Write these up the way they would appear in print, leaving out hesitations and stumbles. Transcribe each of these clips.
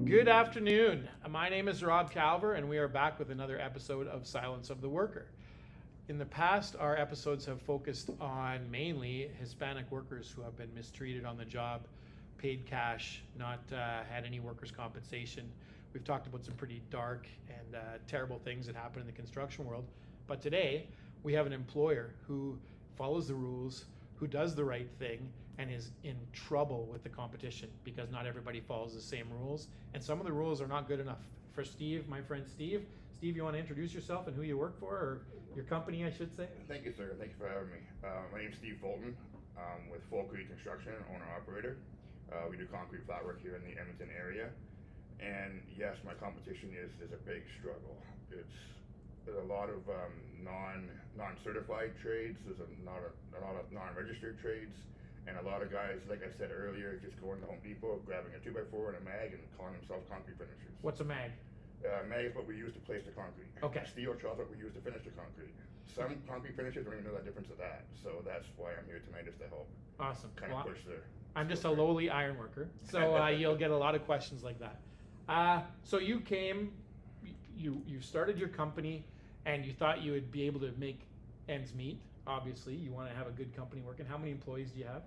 Good afternoon. My name is Rob Calver, and we are back with another episode of Silence of the Worker. In the past, our episodes have focused on mainly Hispanic workers who have been mistreated on the job, paid cash, not had any workers' compensation. We've talked about some pretty dark and terrible things that happen in the construction world. But today, we have an employer who follows the rules, who does the right thing, and is in trouble with the competition because not everybody follows the same rules, and some of the rules are not good enough. For Steve, my friend Steve, you want to introduce yourself and who you work for, or your company, I should say? Thank you, sir. Thank you for having me. My name is Steve Fulton. With Fullcrete Construction, owner Operator. We do concrete flat work here in the Edmonton area, and yes, my competition is a big struggle. There's a lot of non-certified trades. There's a lot of non-registered trades. And a lot of guys, like I said earlier, just going to Home Depot, grabbing a 2x4 and a mag and calling themselves concrete finishers. What's a mag? Mag is what we use to place the concrete. Okay. Steel is what we use to finish the concrete. Some concrete finishers don't even know that difference of that. So that's why I'm here tonight, is to help. Awesome. Kind of push the. I'm just a lowly iron worker, so you'll get a lot of questions like that. So you came, you started your company, and you thought you would be able to make ends meet. Obviously, you want to have a good company working. How many employees do you have?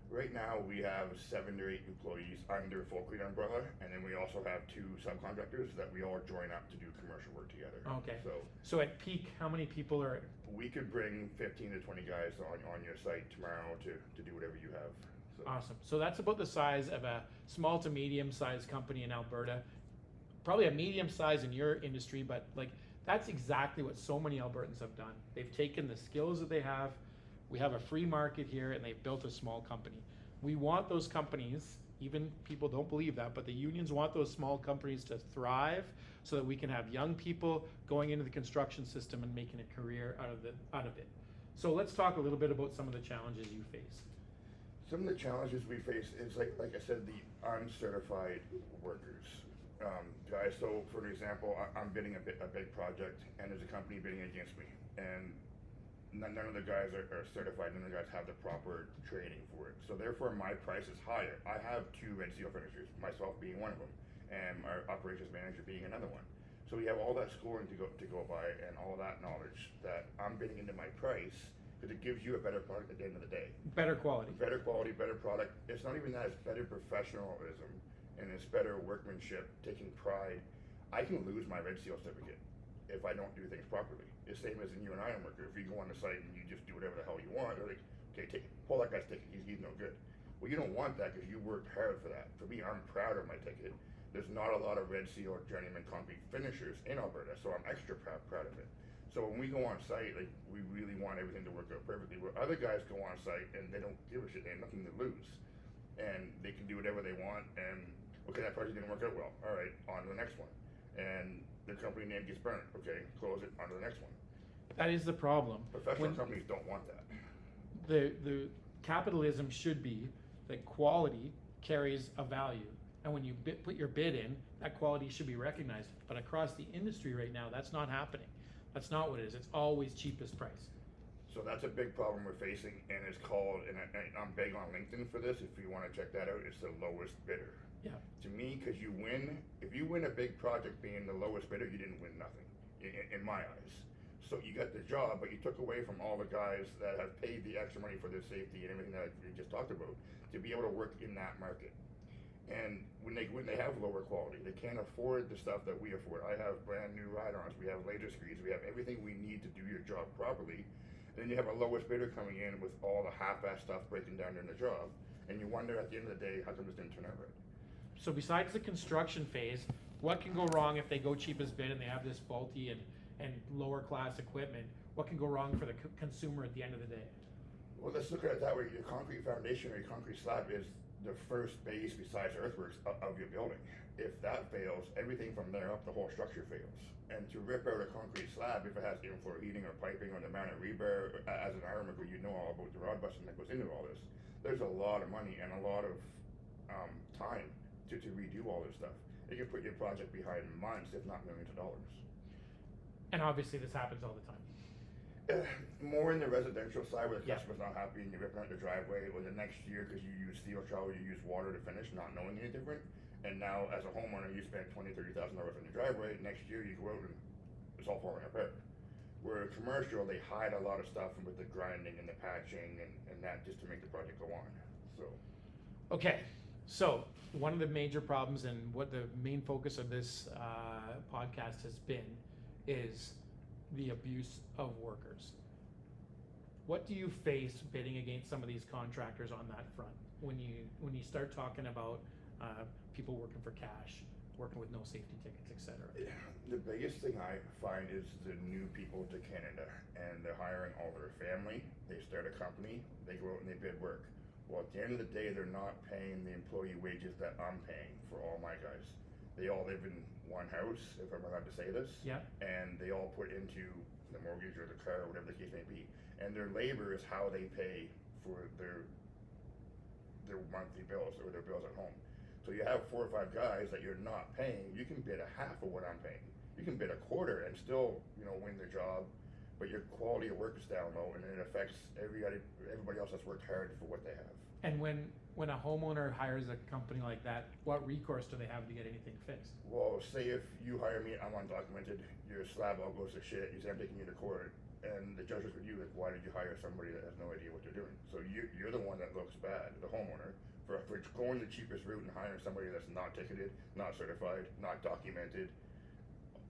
Right now, we have 7 to 8 employees under Fullcrete umbrella, and then we also have 2 subcontractors that we all join up to do commercial work together. Okay. So at peak, how many people are? We could bring 15 to 20 guys on your site tomorrow to do whatever you have. So. Awesome. So that's about the size of a small to medium sized company in Alberta. Probably a medium size in your industry, but like that's exactly what so many Albertans have done. They've taken the skills that they have. We have a free market here, and they've built a small company. We want those companies, even people don't believe that, but the unions want those small companies to thrive so that we can have young people going into the construction system and making a career out of it. So let's talk a little bit about some of the challenges you face. Some of the challenges we face is, like I said, the uncertified workers. Guys, so for example, I'm bidding a big project, and there's a company bidding against me, and none of the guys are certified. None of the guys have the proper training for it. So therefore, my price is higher. I have 2 red seal finishers, myself being one of them, and our operations manager being another one. So we have all that schooling to go by, and all that knowledge that I'm bidding into my price, because it gives you a better product at the end of the day. Better quality. Better quality, better product. It's not even that, it's better professionalism, and it's better workmanship, taking pride. I can lose my red seal certificate if I don't do things properly. It's the same as in you and I am worker. If you go on the site and you just do whatever the hell you want, they're like, okay, pull that guy's ticket, he's no good. Well, you don't want that because you worked hard for that. For me, I'm proud of my ticket. There's not a lot of red seal or journeyman concrete finishers in Alberta, so I'm extra proud of it. So when we go on site, like, we really want everything to work out perfectly. Where other guys go on site and they don't give a shit, they have nothing to lose. And they can do whatever they want, and okay, that project didn't work out well. All right, on to the next one. And the company name gets burned. Okay, close it, on to the next one. That is the problem. Professional companies don't want that. The capitalism should be that quality carries a value, and when you put your bid in, that quality should be recognized. But across the industry right now, that's not happening. That's not what it is. It's always cheapest price. So that's a big problem we're facing, and it's called, and I'm big on LinkedIn for this, if you want to check that out, it's the lowest bidder. Yeah. To me, because if you win a big project being the lowest bidder, you didn't win nothing, in my eyes. So you got the job, but you took away from all the guys that have paid the extra money for their safety and everything that we just talked about to be able to work in that market. And when they have lower quality, they can't afford the stuff that we afford. I have brand new ride-ons, we have laser screeds, we have everything we need to do your job properly. And then you have a lowest bidder coming in with all the half-ass stuff breaking down during the job, and you wonder at the end of the day, how come this didn't turn out right? So besides the construction phase, what can go wrong if they go cheapest bid and they have this faulty and lower class equipment? What can go wrong for the consumer at the end of the day? Well, let's look at it that way. Your concrete foundation or your concrete slab is the first base besides earthworks of your building. If that fails, everything from there up, the whole structure fails. And to rip out a concrete slab, if it has in-floor heating or piping or the mounted rebar, as an iron worker, you know all about the rod busting that goes into all this. There's a lot of money and a lot of time to redo all this stuff. It can put your project behind months, if not millions of dollars. And obviously this happens all the time. More in the residential side where the Yeah. customer's not happy and you're ripping out the driveway, or the next year because you use steel trowel, you use water to finish, not knowing any different. And now as a homeowner, you spend $20,000-$30,000 on your driveway. Next year you go out and it's all falling apart. Where commercial, they hide a lot of stuff with the grinding and the patching and that just to make the project go on. So. Okay, so one of the major problems and what the main focus of this podcast has been is the abuse of workers. What do you face bidding against some of these contractors on that front when you start talking about people working for cash, working with no safety tickets, etc.? The biggest thing I find is the new people to Canada, and they're hiring all their family. They start a company, they go out and they bid work. Well, at the end of the day, they're not paying the employee wages that I'm paying for all my guys. They all live in one house, if I'm allowed to say this. Yeah. And they all put into the mortgage or the car or whatever the case may be. And their labor is how they pay for their monthly bills or their bills at home. So you have 4 or 5 guys that you're not paying. You can bid a half of what I'm paying. You can bid a quarter and still, win the job, but your quality of work is down low, and it affects everybody else that's worked hard for what they have. And when a homeowner hires a company like that, what recourse do they have to get anything fixed? Well, say if you hire me, I'm undocumented, your slab all goes to shit, you say I'm taking you to court, and the judge looks at you like, why did you hire somebody that has no idea what they're doing? So you're the one that looks bad, the homeowner, for going the cheapest route and hiring somebody that's not ticketed, not certified, not documented,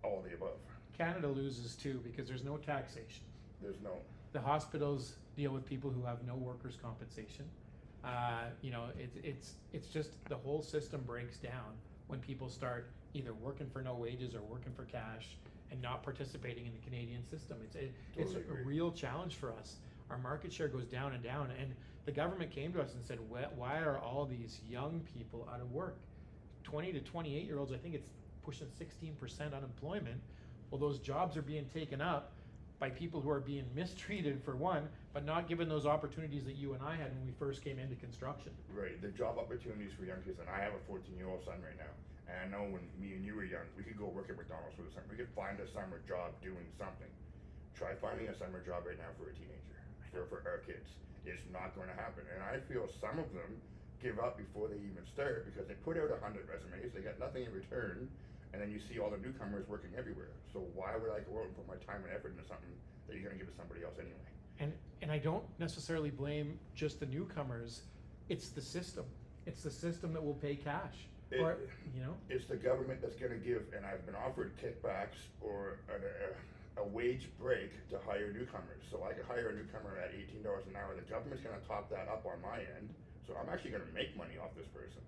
all the above. Canada loses too because there's no taxation. There's no. The hospitals deal with people who have no workers' compensation. It's just the whole system breaks down when people start either working for no wages or working for cash and not participating in the Canadian system. It's a real challenge for us. Our market share goes down and down, and the government came to us and said, why are all these young people out of work? 20 to 28-year-olds, I think it's pushing 16% unemployment. Well, those jobs are being taken up by people who are being mistreated for one, but not given those opportunities that you and I had when we first came into construction. Right, the job opportunities for young kids, and I have a 14-year-old son right now, and I know when me and you were young, we could go work at McDonald's for the summer. We could find a summer job doing something. Try finding a summer job right now for a teenager, for our kids. It's not going to happen, and I feel some of them give up before they even start because they put out 100 resumes, they got nothing in return, and then you see all the newcomers working everywhere. So why would I go out and put my time and effort into something that you're going to give to somebody else anyway? And I don't necessarily blame just the newcomers. It's the system. It's the system that will pay cash. It's the government that's going to give, and I've been offered kickbacks or a wage break to hire newcomers. So I could hire a newcomer at $18 an hour. The government's going to top that up on my end. So I'm actually going to make money off this person.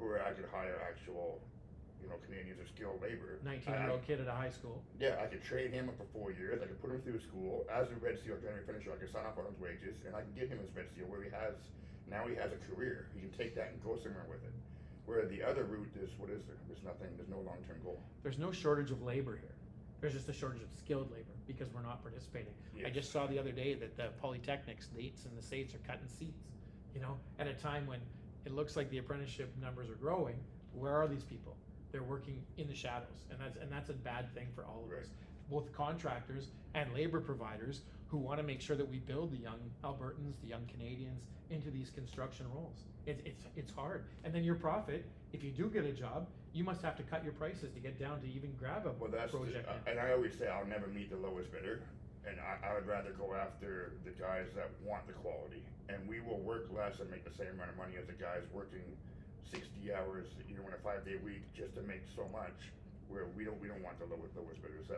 Where I could hire actual, Canadians or skilled labor. 19-year-old kid at a high school. Yeah, I could train him up for 4 years. I could put him through school. As a Red Seal January finisher, I could sign off on his wages, and I can give him his Red Seal where he has a career. He can take that and go somewhere with it. Where the other route is, what is there? There's nothing, there's no long-term goal. There's no shortage of labor here. There's just a shortage of skilled labor because we're not participating. Yes. I just saw the other day that the polytechnics, the eights and the states are cutting seats, at a time when it looks like the apprenticeship numbers are growing. Where are these people? They're working in the shadows, and that's a bad thing for all of us, both contractors and labor providers who want to make sure that we build the young Albertans, the young Canadians into these construction roles. It's hard, and then your profit, if you do get a job, you must have to cut your prices to get down to even grab a project. And I always say I'll never meet the lowest bidder, and I would rather go after the guys that want the quality, and we will work less and make the same amount of money as the guys working 60 hours, in a 5-day week just to make so much. Where we don't want the lowest bidders.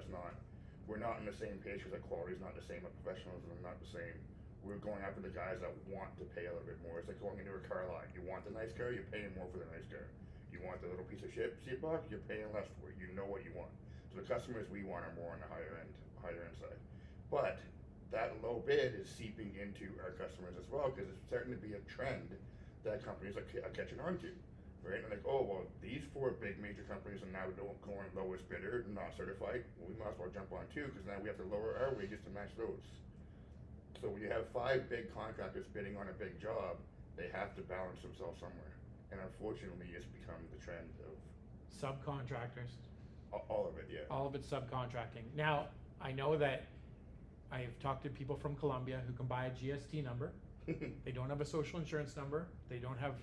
We're not on the same page because the quality is not the same, the professionalism is not the same. We're going after the guys that want to pay a little bit more. It's like going into a car lot. You want the nice car, you're paying more for the nice car. You want the little piece of shit seat box, you're paying less for it. You know what you want. So the customers we want are more on the higher end side. But that low bid is seeping into our customers as well because it's starting to be a trend that companies are catching on to. Right? And like, oh, well, these 4 big major companies are now going lowest bidder, not certified. Well, we might as well jump on 2 because now we have to lower our wages to match those. So when you have 5 big contractors bidding on a big job, they have to balance themselves somewhere. And unfortunately, it's become the trend of subcontractors. All of it, yeah. All of it's subcontracting. Now, I know that I've talked to people from Colombia who can buy a GST number. They don't have a social insurance number. They don't have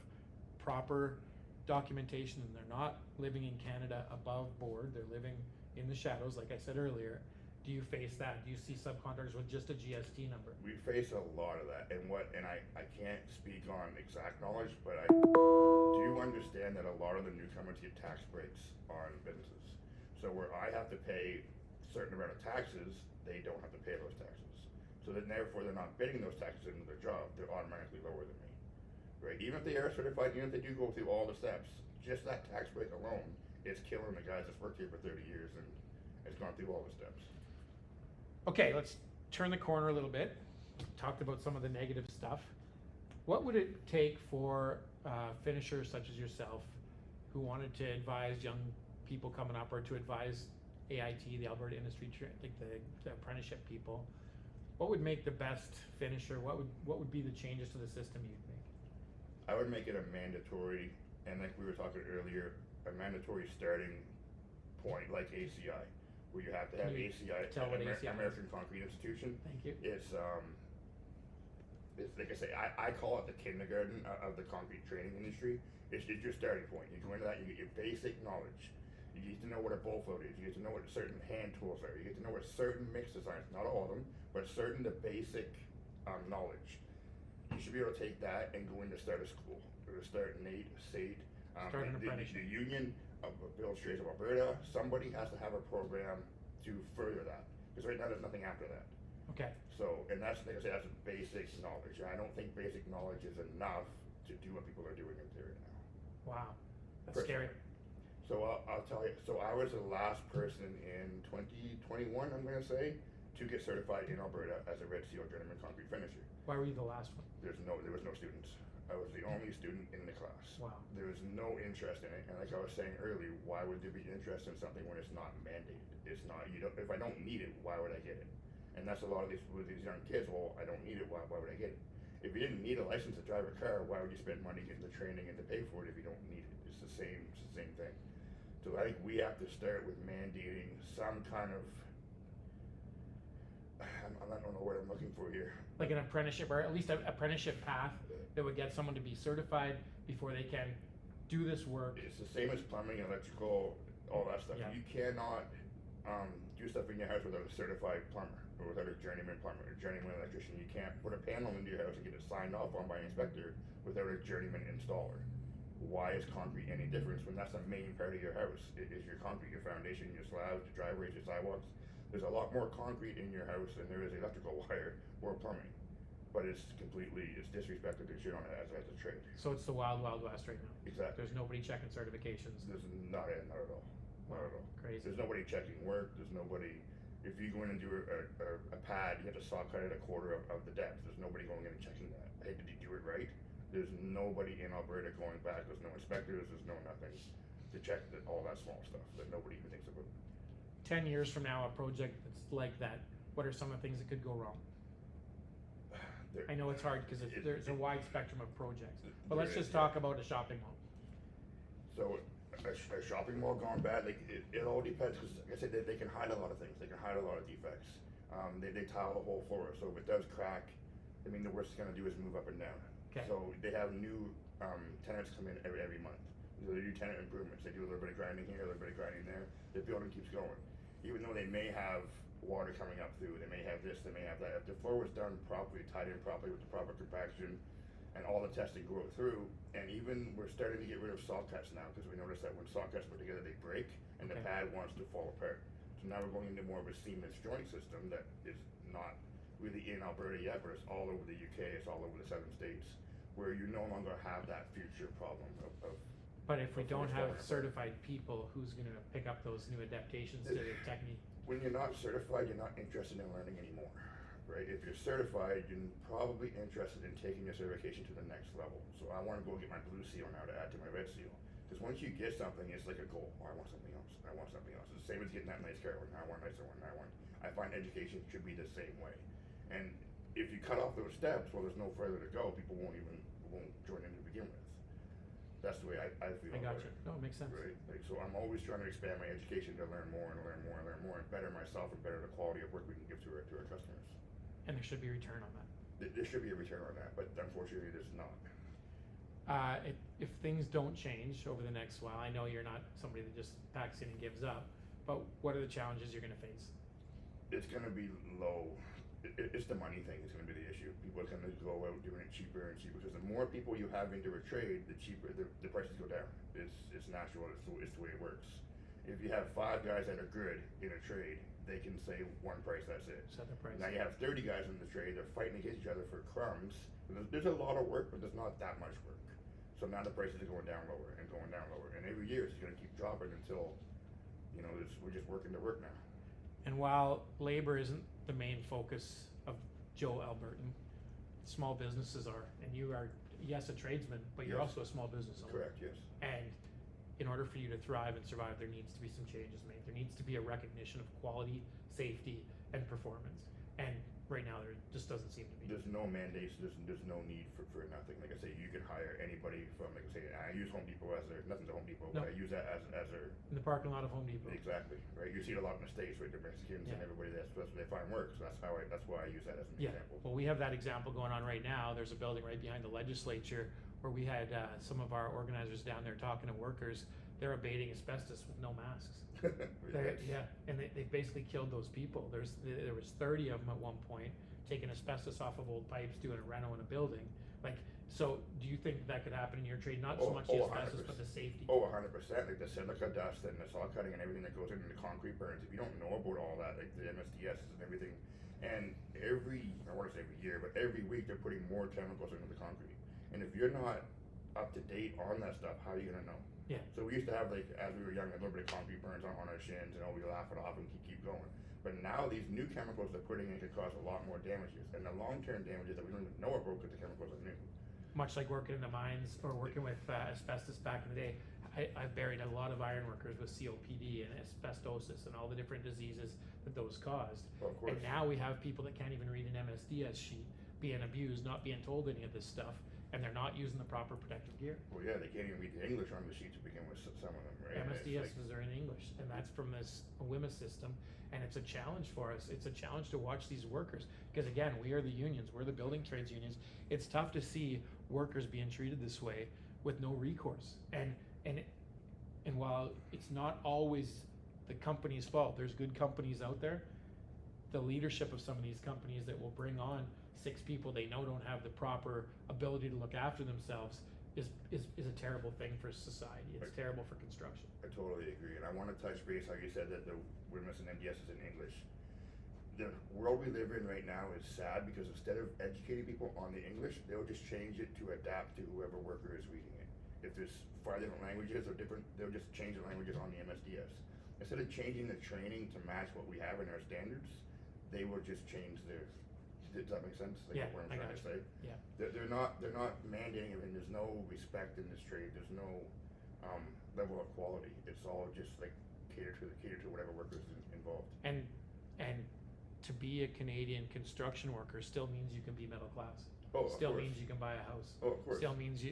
proper documentation, and they're not living in Canada above board. They're living in the shadows, like I said earlier. Do you face that? Do you see subcontractors with just a GST number? We face a lot of that, and I can't speak on exact knowledge, but I do understand that a lot of the newcomers get tax breaks on businesses. So where I have to pay a certain amount of taxes, they don't have to pay those taxes. So then therefore they're not bidding those taxes into their job, they're automatically lower than me. Right? Even if they are certified, even if they do go through all the steps, just that tax break alone is killing the guys that's worked here for 30 years and has gone through all the steps. Okay, let's turn the corner a little bit. Talked about some of the negative stuff. What would it take for finishers such as yourself who wanted to advise young people coming up, or to advise AIT, the Alberta Industry, like the apprenticeship people? What would make the best finisher? What would be the changes to the system you'd make? I would make it a mandatory, and like we were talking earlier, a mandatory starting point, like ACI, where you have to have ACI, tell what ACI American Concrete Institution. Thank you. It's like I say, I call it the kindergarten of the concrete training industry. It's your starting point. You go into that, you get your basic knowledge. You get to know what a bolt float is. You get to know what certain hand tools are. You get to know what certain mix designs, not all of them, but certain the basic knowledge. You should be able to take that and go into start a school, or start NATE, SATE, Start an apprenticeship. the Union of Building Trades of Alberta. Somebody has to have a program to further that, because right now there's nothing after that. Okay. So, and that's, like I say, that's basic knowledge. I don't think basic knowledge is enough to do what people are doing up there right now. Wow, that's scary. So I'll tell you, so I was the last person in 2021, I'm gonna say, to get certified in Alberta as a Red Seal journeyman concrete finisher. Why were you the last one? There was no students. I was the only student in the class. Wow. There was no interest in it, and like I was saying earlier, why would there be interest in something when it's not mandated? It's not, if I don't need it, why would I get it? And that's a lot of these, with these young kids, well, I don't need it, why would I get it? If you didn't need a license to drive a car, why would you spend money getting the training and to pay for it if you don't need it? It's the same thing. So I think we have to start with mandating some kind of, I don't know what I'm looking for here. Like an apprenticeship, or at least an apprenticeship path that would get someone to be certified before they can do this work. It's the same as plumbing, electrical, all that stuff. Yeah. You cannot do stuff in your house without a certified plumber, or without a journeyman plumber, or journeyman electrician. You can't put a panel into your house and get it signed off on by an inspector without a journeyman installer. Why is concrete any different when that's the main part of your house? It is your concrete, your foundation, your slabs, your driveways, your sidewalks. There's a lot more concrete in your house than there is electrical wire or plumbing. But it's disrespected to shit on it as a trade. So it's the wild, wild west right now. Exactly. There's nobody checking certifications. There's not at all. Not at all. Crazy. There's nobody checking work. There's nobody. If you go in and do a pad, you have to saw cut it a quarter of the depth. There's nobody going in and checking that. Hey, did you do it right? There's nobody in Alberta going back. There's no inspectors. There's no nothing to check all that small stuff that nobody even thinks about. 10 years from now, a project that's like that, what are some of the things that could go wrong? I know it's hard because there's a wide spectrum of projects, but let's just talk about a shopping mall. So a shopping mall gone bad, like it all depends, because like I said, they can hide a lot of things. They can hide a lot of defects. They tile the whole floor, so if it does crack, I mean, the worst it's gonna do is move up and down. Okay. So they have new tenants come in every month. They do tenant improvements. They do a little bit of grinding here, a little bit of grinding there. The building keeps going. Even though they may have water coming up through, they may have this, they may have that. If the floor was done properly, tied in properly with the proper compaction, and all the testing go through, and even we're starting to get rid of saw cuts now, because we noticed that when saw cuts put together, they break, and the pad wants to fall apart. So now we're going into more of a seamless joint system that is not really in Alberta yet, but it's all over the UK, it's all over the southern states, where you no longer have that future problem of But if we don't have certified people, who's gonna pick up those new adaptations to the technique? When you're not certified, you're not interested in learning anymore, right? If you're certified, you're probably interested in taking your certification to the next level. So I wanna go get my blue seal now to add to my red seal. Because once you get something, it's like a goal. Oh, I want something else. I want something else. It's the same as getting that nice car. I want a nicer one. I find education should be the same way. And if you cut off those steps, well, there's no further to go. People won't join in to begin with. That's the way I feel I about gotcha. it. No, it makes sense. Right? Like, so I'm always trying to expand my education to learn more and learn more and learn more and better myself and better the quality of work we can give to our customers. And there should be a return on that. There should be a return on that, but unfortunately there's not. If things don't change over the next while, I know you're not somebody that just packs in and gives up, but what are the challenges you're gonna face? It's gonna be low. It's the money thing. It's gonna be the issue. People are gonna go out doing it cheaper and cheaper because the more people you have into a trade, the cheaper the prices go down. It's natural. It's the way it works. If you have 5 guys that are good in a trade, they can say one price. That's it. Set the price. Now you have 30 guys in the trade. They're fighting against each other for crumbs. There's a lot of work, but there's not that much work. So now the prices are going down lower and going down lower, and every year it's gonna keep dropping until, we're just working to work now. And while labor isn't the main focus of Joe Albertan, small businesses are, and you are, yes, a tradesman, but you're Yes. also a small business owner. Correct. Yes. And in order for you to thrive and survive, there needs to be some changes made. There needs to be a recognition of quality, safety, and performance. And right now, there just doesn't seem to be. There's no mandates. There's no need for nothing. Like I say, you can hire anybody from. Like I say, I use Home Depot as nothing to Home Depot, No. but I use that as their. In the parking lot of Home Depot. Exactly, right? You see it a lot in the States, right? The Mexicans and Yeah. everybody, that's where they find work, so that's why I use that as an Yeah, example. well, we have that example going on right now. There's a building right behind the legislature where we had some of our organizers down there talking to workers. They're abating asbestos with no masks. Yeah, and they basically killed those people. There was 30 of them at one point, taking asbestos off of old pipes, doing a reno in a building. Like, so do you think that could happen in your trade? Not so much the asbestos, but the safety? Oh, 100%. Like the silica dust and the saw cutting and everything that goes into the concrete burns. If you don't know about all that, like the MSDS and everything, and I want to say every year, but every week they're putting more chemicals into the concrete. And if you're not up to date on that stuff, how are you gonna know? Yeah. So we used to have, like, as we were young, a little bit of concrete burns on our shins, and we laugh it off and keep going. But now these new chemicals they're putting in could cause a lot more damages, and the long-term damages that we don't even know about because the chemicals are new. Much like working in the mines or working with asbestos back in the day, I've buried a lot of iron workers with COPD and asbestosis and all the different diseases that those caused. Well, of course. And now we have people that can't even read an MSDS sheet, being abused, not being told any of this stuff, and they're not using the proper protective gear. Well, yeah, they can't even read the English on the sheet to begin with, some of them, right? And it's MSDSs are in English, and that's from this WIMA system, and it's a challenge for us. It's a challenge to watch these workers, because again, we are the unions, we're the building trades unions. It's tough to see workers being treated this way with no recourse. And while it's not always the company's fault, there's good companies out there. The leadership of some of these companies that will bring on 6 people they know don't have the proper ability to look after themselves is a terrible thing for society. It's terrible for construction. I totally agree, and I want to touch base how you said that we're missing MDS is in English. The world we live in right now is sad because instead of educating people on the English, they'll just change it to adapt to whoever worker is reading it. If there's 5 different languages or they'll just change the languages on the MSDS. Instead of changing the training to match what we have in our standards, they will just change theirs. Does that make sense? Like Yeah, what I'm I trying to gotcha. say? Yeah. They're not mandating it, and there's no respect in this trade. There's no level of quality. It's all just like cater to whatever workers involved. And to be a Canadian construction worker still means you can be middle class. Oh, of Still course. means you can buy a house. Oh, of course. Still means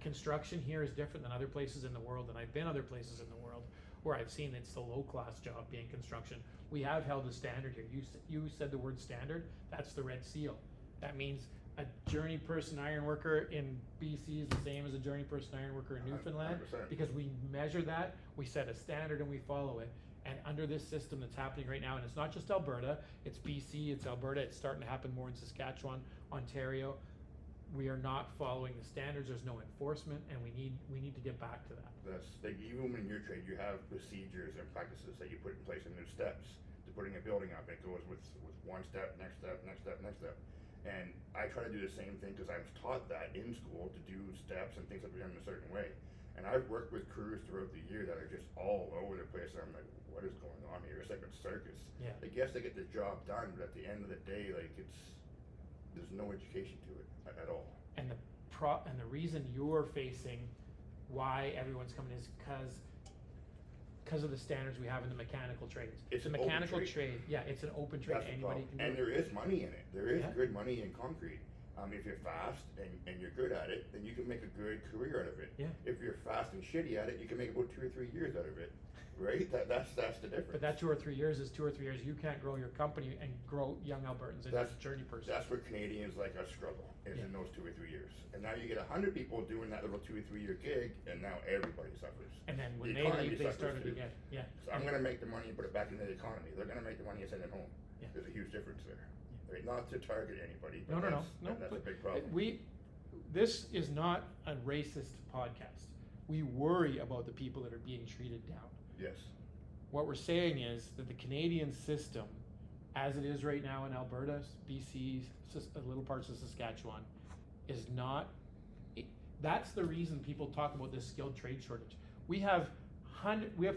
construction here is different than other places in the world, and I've been other places in the world where I've seen it's the low class job being construction. We have held a standard here. You said the word standard, that's the red seal. That means a journey person iron worker in BC is the same as a journey person iron worker in Newfoundland, 100%. because we measure that, we set a standard and we follow it. And under this system that's happening right now, and it's not just Alberta, it's BC, it's Alberta, it's starting to happen more in Saskatchewan, Ontario. We are not following the standards, there's no enforcement, and we need to get back to that. That's like, even in your trade, you have procedures and practices that you put in place, and there's steps to putting a building up. It goes with one step, next step, next step, next step. And I try to do the same thing because I was taught that in school to do steps and things that be done in a certain way. And I've worked with crews throughout the year that are just all over the place. And I'm like, what is going on here? It's like a circus. Yeah. Like, yes, they get the job done, but at the end of the day, like, there's no education to it at all. And the reason you're facing why everyone's coming is because of the standards we have in the mechanical trades. It's the an open mechanical trade. Yeah, it's an open trade. That's the Anybody problem. can do And it. there is money in it. There is Yeah. good money in concrete. If you're fast and you're good at it, then you can make a good career out of it. Yeah. If you're fast and shitty at it, you can make about 2 or 3 years out of it, right? That's the difference. But that 2 or 3 years is 2 or 3 years. You can't grow your company and grow young Albertans into a journey person. That's where Canadians like us struggle, is in those 2 or 3 years. And now you get 100 people doing that little 2 or 3 year gig, and now everybody suffers. And then when The they economy leave, they suffers started to too. get, So I'm gonna make the money and put it back into the economy. They're gonna make the money and send it home. Yeah. There's a huge difference there. Right? Not to target anybody, No, but no, no, that's a but big problem. This is not a racist podcast. We worry about the people that are being treated down. Yes. What we're saying is that the Canadian system, as it is right now in Alberta, BC, little parts of Saskatchewan, is not. That's the reason people talk about this skilled trade shortage. We have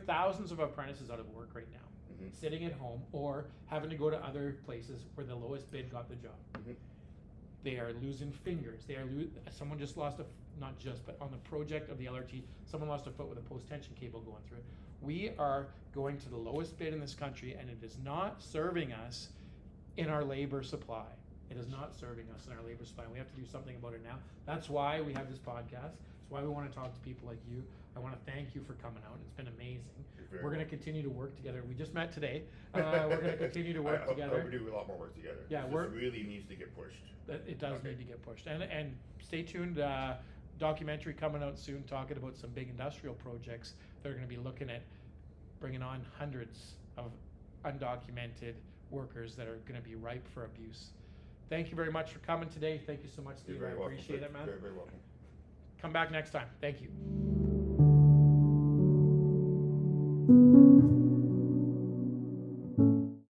thousands of apprentices out of work right now, sitting at home or having to go to other places where the lowest bid got the job. They are losing fingers. Someone just lost but on the project of the LRT, someone lost a foot with a post-tension cable going through it. We are going to the lowest bid in this country, and it is not serving us in our labor supply. It is not serving us in our labor supply. We have to do something about it now. That's why we have this podcast. That's why we want to talk to people like you. I want to thank you for coming out. It's been amazing. We're going to continue to work together. We just met today. We're going to continue to work together. I hope we do a lot more work together. Yeah, this really needs to get pushed. It does need to get pushed. And stay tuned. Documentary coming out soon, talking about some big industrial projects. They're going to be looking at bringing on hundreds of undocumented workers that are going to be ripe for abuse. Thank you very much for coming today. Thank you so much, Steve. I appreciate it, man. Very, very welcome. Come back next time. Thank you.